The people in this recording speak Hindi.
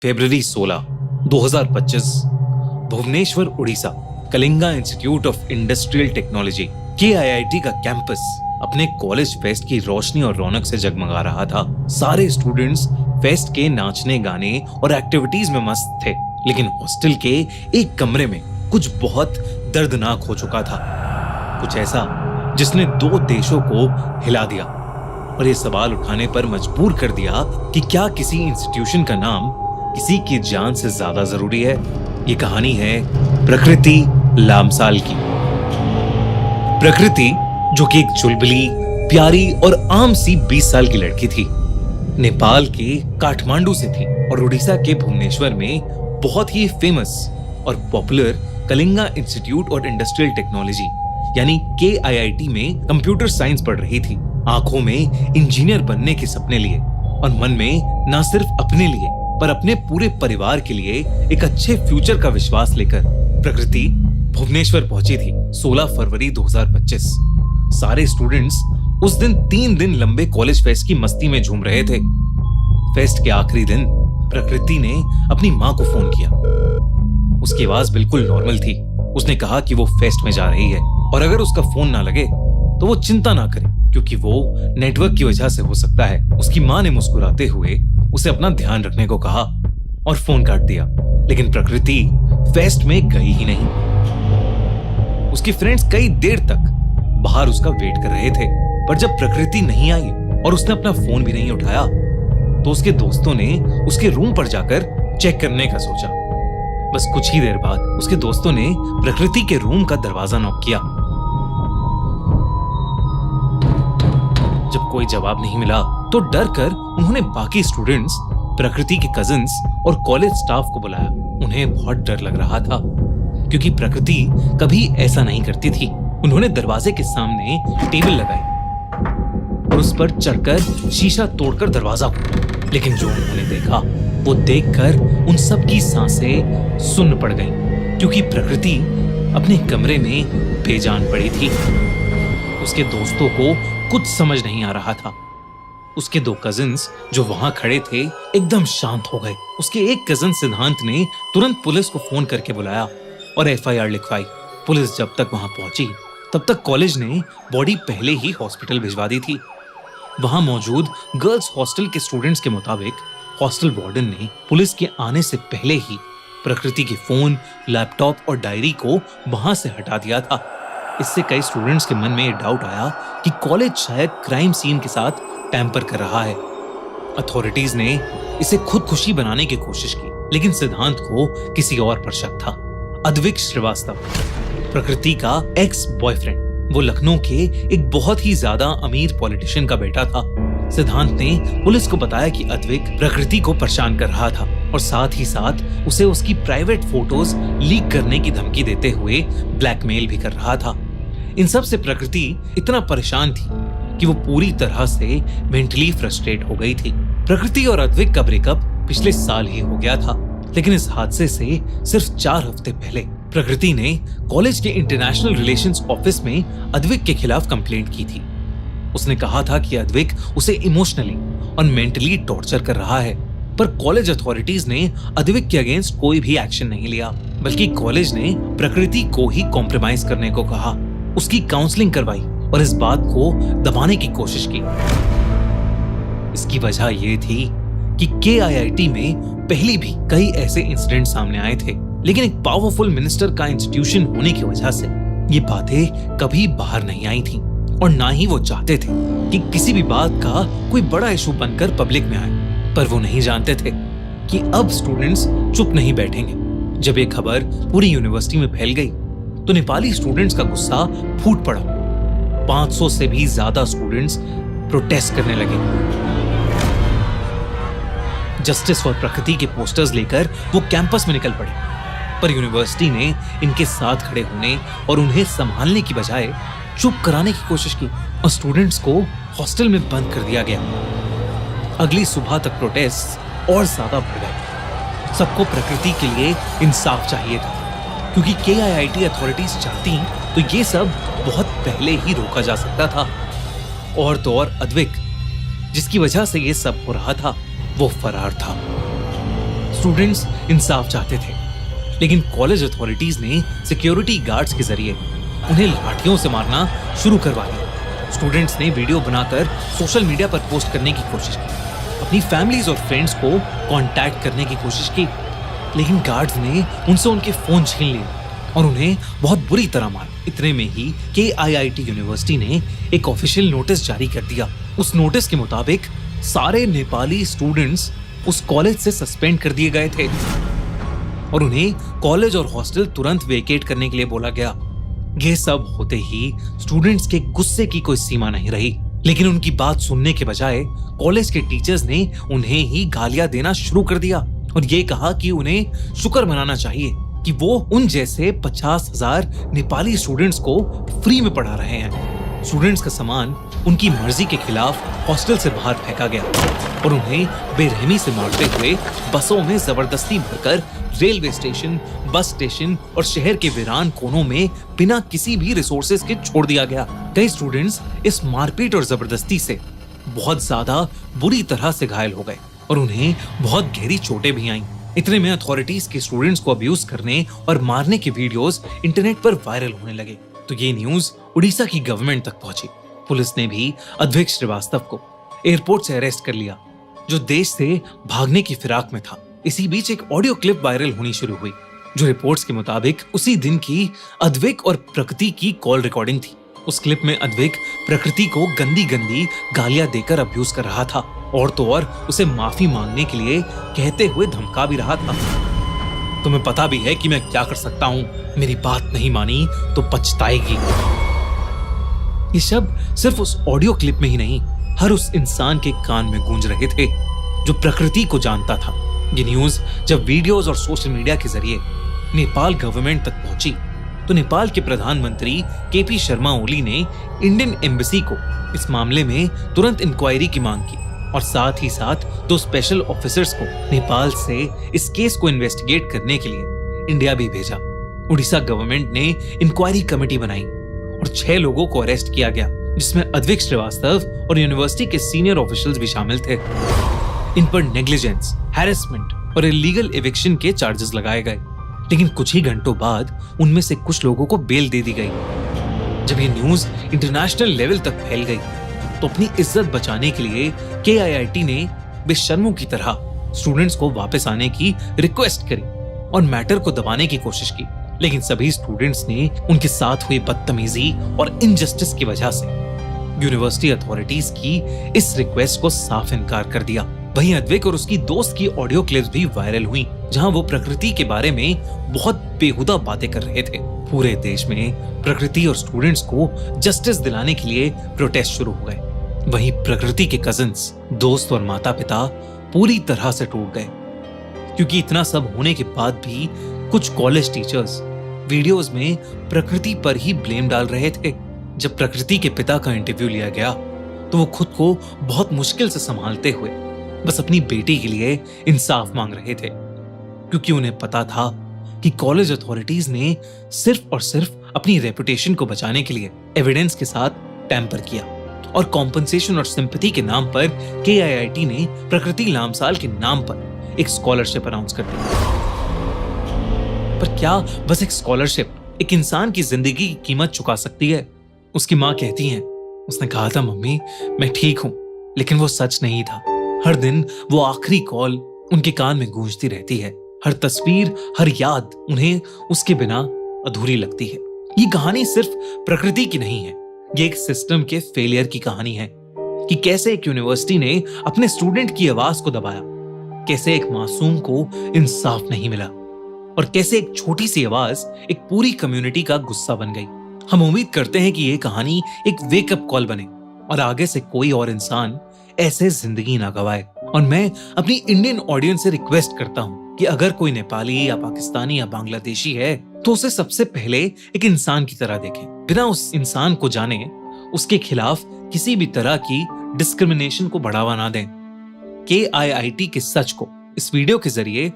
February 16, 2025 Bhubaneswar, Odisha, Kalinga institute of industrial technology KIIT का कैंपस अपने कॉलेज फेस्ट की रोशनी और रौनक से जगमगा रहा था। सारे स्टूडेंट्स फेस्ट के नाचने, गाने और एक्टिविटीज में मस्त थे, लेकिन हॉस्टल के एक कमरे में कुछ बहुत दर्दनाक हो चुका था। कुछ ऐसा जिसने 2 देशों को हिला दिया और ये सवाल उठाने पर मजबूर कर दिया कि क्या किसी इंस्टीट्यूशन का नाम किसी की जान से ज्यादा जरूरी है। ये कहानी है प्रकृति लामसाल की। प्रकृति, जो कि एक चुलबुली, प्यारी और आम सी 20 साल की लड़की थी, नेपाल के काठमांडू से थी और उड़ीसा के भुवनेश्वर में बहुत ही फेमस और पॉपुलर कलिंगा इंस्टीट्यूट और इंडस्ट्रियल टेक्नोलॉजी यानी KIIT में कंप्यूटर साइंस पढ़ रही थी। आंखों में इंजीनियर बनने के सपने लिए और मन में न सिर्फ अपने लिए पर अपने पूरे परिवार के लिए एक अच्छे फ्यूचर का विश्वास लेकर प्रकृति भुवनेश्वर पहुंची थी। 16 फरवरी 2025 सारे स्टूडेंट्स उस दिन 3 दिन लंबे कॉलेज फेस्ट की मस्ती में झूम रहे थे। फेस्ट के आखिरी दिन प्रकृति ने अपनी माँ को फोन किया। उसकी आवाज बिल्कुल नॉर्मल थी। उसने कहा कि वो फेस्ट में जा रही है और अगर उसका फोन ना लगे तो वो चिंता ना करे, क्योंकि वो नेटवर्क की वजह से हो सकता है। उसकी माँ ने मुस्कुराते हुए उसे अपना ध्यान रखने को कहा और फोन काट दिया। लेकिन प्रकृति फेस्ट में गई ही नहीं। उसके फ्रेंड्स कई देर तक बाहर उसका वेट कर रहे थे, पर जब प्रकृति नहीं आई और उसने अपना फोन भी नहीं उठाया तो उसके दोस्तों ने उसके रूम पर जाकर चेक करने का सोचा। बस कुछ ही देर बाद उसके दोस्तों ने प्रकृति के रूम का दरवाजा नॉक किया। जब कोई जवाब नहीं मिला तो डर कर उन्होंने बाकी स्टूडेंट्स, प्रकृति के कजिन्स और कॉलेज स्टाफ को बुलाया। उन्हें बहुत डर लग रहा था, क्योंकि प्रकृति कभी ऐसा नहीं करती थी। उन्होंने दरवाजे के सामने टेबल लगाई और उस पर चढ़कर शीशा तोड़कर दरवाजा खोला। लेकिन जो उन्होंने देखा वो देखकर उन सब की सांसें सुन्न पड़ गईं, क्योंकि प्रकृति अपने कमरे में बेजान पड़ी थी। उसके दोस्तों को कुछ समझ नहीं आ रहा था। उसके 2 कजिन्स जो वहां खड़े थे एकदम शांत हो गए। उसके एक कजिन सिद्धांत ने तुरंत पुलिस को फोन करके बुलाया और FIR लिखवाई। पुलिस जब तक वहां पहुंची तब तक कॉलेज ने बॉडी पहले ही हॉस्पिटल भिजवा दी थी। वहां मौजूद गर्ल्स हॉस्टल के स्टूडेंट्स के मुताबिक हॉस्टल वार्डन ने पुलिस के आने से पहले ही प्रकृति के फोन, लैपटॉप और डायरी को वहां से हटा दिया था। इससे कई स्टूडेंट्स के मन में ये डाउट आया कि कॉलेज शायद क्राइम सीन के साथ टैंपर कर रहा है। अथॉरिटीज ने इसे खुदकुशी बनाने की कोशिश की, लेकिन सिद्धांत को किसी और पर शक था। अद्विक श्रीवास्तव, प्रकृति का एक्स बॉयफ्रेंड, वो लखनऊ के एक बहुत ही ज्यादा अमीर पॉलिटिशियन का बेटा था। सिद्धांत ने पुलिस को बताया कि अद्विक प्रकृति को परेशान कर रहा था और साथ ही साथ उसे उसकी प्राइवेट फोटोज लीक करने की धमकी देते हुए ब्लैकमेल भी कर रहा था। इन सब से प्रकृति इतना परेशान थी कि वो पूरी तरह से मेंटली फ्रस्ट्रेट हो गई थी। प्रकृति और अद्विक का ब्रेकअप पिछले साल ही हो गया था, लेकिन इस हादसे से सिर्फ 4 हफ्ते पहले प्रकृति ने कॉलेज के इंटरनेशनल रिलेशंस ऑफिस में अद्विक के खिलाफ कंप्लेंट की थी। उसने कहा था कि अद्विक उसे इमोशनली और मेंटली टॉर्चर कर रहा है, पर कॉलेज अथॉरिटीज ने अद्विक के अगेंस्ट कोई भी एक्शन नहीं लिया, बल्कि कॉलेज ने प्रकृति को ही कॉम्प्रोमाइज करने को कहा। उसकी काउंसलिंग करवाई और इस बात को दबाने की कोशिश की। इसकी वजह यह थी कि KIIT में पहले भी कई ऐसे इंसिडेंट सामने आए थे, लेकिन एक पावरफुल मिनिस्टर का इंस्टीट्यूशन होने की वजह से ये बातें कभी बाहर नहीं आई थी और ना ही वो चाहते थे कि किसी भी बात का कोई बड़ा इशू बनकर पब्लिक में आए। पर वो नहीं जानते थे कि अब स्टूडेंट्स चुप नहीं बैठेंगे। जब ये खबर पूरी यूनिवर्सिटी में फैल गई तो नेपाली स्टूडेंट्स का गुस्सा फूट पड़ा। 500 से भी ज्यादा स्टूडेंट्स प्रोटेस्ट करने लगे। जस्टिस फॉर प्रकृति के पोस्टर्स लेकर वो कैंपस में निकल पड़े, पर यूनिवर्सिटी ने इनके साथ खड़े होने और उन्हें संभालने की बजाय चुप कराने की कोशिश की और स्टूडेंट्स को हॉस्टल में बंद कर दिया गया। अगली सुबह तक प्रोटेस्ट और ज्यादा बढ़ गए। सबको प्रकृति के लिए इंसाफ चाहिए था, क्योंकि KIIT अथॉरिटीज चाहती तो ये सब बहुत पहले ही रोका जा सकता था। और तो और अद्विक, जिसकी वजह से ये सब हो रहा था, वो फरार था। स्टूडेंट्स इंसाफ चाहते थे, लेकिन कॉलेज अथॉरिटीज ने सिक्योरिटी गार्ड्स के जरिए उन्हें लाठियों से मारना शुरू करवा दिया। स्टूडेंट्स ने वीडियो बनाकर सोशल मीडिया पर पोस्ट करने की कोशिश की, अपनी फैमिलीज और फ्रेंड्स को कांटेक्ट करने की कोशिश की, लेकिन गार्ड्स ने उनसे उनके फोन छीन लिए और उन्हें बहुत बुरी तरह मारा। इतने में ही KIIT यूनिवर्सिटी ने एक ऑफिशियल नोटिस जारी कर दिया। उस नोटिस के मुताबिक सारे नेपाली स्टूडेंट्स उस कॉलेज से सस्पेंड कर दिए गए थे और उन्हें कॉलेज और हॉस्टल तुरंत वेकेट करने के लिए बोला गया। ये सब होते ही स्टूडेंट्स के गुस्से की कोई सीमा नहीं रही, लेकिन उनकी बात सुनने के बजाय कॉलेज के टीचर्स ने उन्हें ही गालियां देना शुरू कर दिया और ये कहा कि उन्हें शुक्र मनाना चाहिए कि वो उन जैसे 50,000 नेपाली स्टूडेंट्स को फ्री में पढ़ा रहे हैं। स्टूडेंट्स का सामान उनकी मर्जी के खिलाफ हॉस्टल से बाहर फेंका गया और उन्हें बेरहमी से मारते हुए बसों में जबरदस्ती भरकर रेलवे स्टेशन, बस स्टेशन और शहर के वीरान कोनों में बिना किसी भी रिसोर्सेज के छोड़ दिया गया। कई स्टूडेंट्स इस मारपीट और जबरदस्ती से बहुत ज्यादा बुरी तरह से घायल हो गए और उन्हें बहुत गहरी चोटें भी आईं। इतने में अथॉरिटीज के स्टूडेंट्स को अब्यूज करने और मारने के वीडियोस इंटरनेट पर वायरल होने लगे, तो ये न्यूज उड़ीसा की गवर्नमेंट तक पहुंची। पुलिस ने भी अद्वैत श्रीवास्तव को एयरपोर्ट से अरेस्ट कर लिया, जो देश से भागने की फिराक में था। इसी बीच एक ऑडियो क्लिप वायरल होनी शुरू हुई, जो रिपोर्ट्स के मुताबिक उसी दिन की अद्वैत और प्रकृति की कॉल रिकॉर्डिंग थी। उस क्लिप में अद्वैत प्रकृति को गंदी गंदी गालियां देकर अब्यूज कर रहा था और तो और उसे माफी मांगने के लिए कहते हुए धमका भी रहा था। तुम्हें पता भी है कि मैं क्या कर सकता हूँ, मेरी बात नहीं मानी तो पछताएगी। ये शब्द सिर्फ उस ऑडियो क्लिप में ही नहीं, हर उस इंसान के कान में गूंज रहे थे जो प्रकृति को जानता था। ये न्यूज जब वीडियोस और सोशल मीडिया के जरिए नेपाल गवर्नमेंट तक पहुंची, तो नेपाल के प्रधानमंत्री KP शर्मा ओली ने इंडियन एम्बेसी को इस मामले में तुरंत इंक्वायरी की मांग की और साथ ही साथ 2 स्पेशल ऑफिसर्स को नेपाल से इस केस को इन्वेस्टिगेट करने के लिए इंडिया भी भेजा। उड़ीसा गवर्नमेंट ने इंक्वायरी कमेटी बनाई और 6 लोगों को अरेस्ट किया गया, जिसमें अद्वैत श्रीवास्तव और यूनिवर्सिटी के सीनियर ऑफिशियल्स भी शामिल थे। इन पर नेग्लिजेंस, हैरेसमेंट और इलीगल एविक्शन के चार्जेस लगाए गए, लेकिन कुछ ही घंटों बाद उनमें से कुछ लोगों को बेल दे दी गई। जब ये न्यूज इंटरनेशनल लेवल तक फैल गई, तो अपनी इज्जत बचाने के लिए KIIT ने बेशर्मों की तरह स्टूडेंट्स को वापस आने की रिक्वेस्ट करी और मैटर को दबाने की कोशिश की, लेकिन सभी स्टूडेंट्स ने उनके साथ हुई बदतमीजी और इनजस्टिस की वजह से यूनिवर्सिटी अथॉरिटीज की इस रिक्वेस्ट को साफ इनकार कर दिया। वहीं अद्वैत और उसकी दोस्त की ऑडियो क्लिप्स भी वायरल हुई, जहां वो प्रकृति के बारे में बहुत बेहुदा बातें कर रहे थे। पूरे देश में प्रकृति और स्टूडेंट्स को जस्टिस दिलाने के लिए प्रोटेस्ट शुरू हो गए। वहीं प्रकृति के कजिन्स, दोस्त और माता पिता पूरी तरह से टूट गए, क्योंकि इतना सब होने के बाद भी कुछ कॉलेज टीचर्स वीडियोस में प्रकृति पर ही ब्लेम डाल रहे थे। जब प्रकृति के पिता का इंटरव्यू लिया गया, तो वो खुद को बहुत मुश्किल से संभालते हुए बस अपनी बेटी के लिए इंसाफ मांग रहे थे, क्योंकि उन्हें पता था कि कॉलेज अथॉरिटीज ने सिर्फ और सिर्फ अपनी रेपुटेशन को बचाने के लिए एविडेंस के साथ टैंपर किया और कॉम्पनसेशन और सिंपैथी के नाम पर KIIT ने प्रकृति लामसाल के नाम पर एक स्कॉलरशिप अनाउंस कर दी। पर क्या बस एक स्कॉलरशिप एक इंसान की जिंदगी की कीमत चुका सकती है? उसकी माँ कहती हैं, उसने कहा था मम्मी मैं ठीक हूं, लेकिन वो सच नहीं था। हर दिन वो आखिरी कॉल उनके कान में गूंजती रहती है। हर तस्वीर, हर याद उन्हें उसके बिना अधूरी लगती है। ये कहानी सिर्फ प्रकृति की नहीं है, ये एक सिस्टम के फेलियर की कहानी है कि कैसे एक यूनिवर्सिटी ने अपने स्टूडेंट की आवाज को दबाया, कैसे एक मासूम को इंसाफ नहीं मिला और कैसे एक छोटी सी आवाज एक पूरी कम्युनिटी का गुस्सा बन गई। हम उम्मीद करते हैं कि ये कहानी एक वेकअप कॉल बने और आगे से कोई और इंसान ऐसे जिंदगी ना गवाए। और मैं अपनी इंडियन ऑडियंस से रिक्वेस्ट करता हूँ कि अगर कोई नेपाली या पाकिस्तानी या बांग्लादेशी है, तो उसे सबसे पहले एक इंसान की तरह देखें, बिना उस इंसान को जाने उसके खिलाफ किसी भी तरह की डिस्क्रिमिनेशन को बढ़ावा ना दें। KIIT के सच को इस वीडियो के जरिए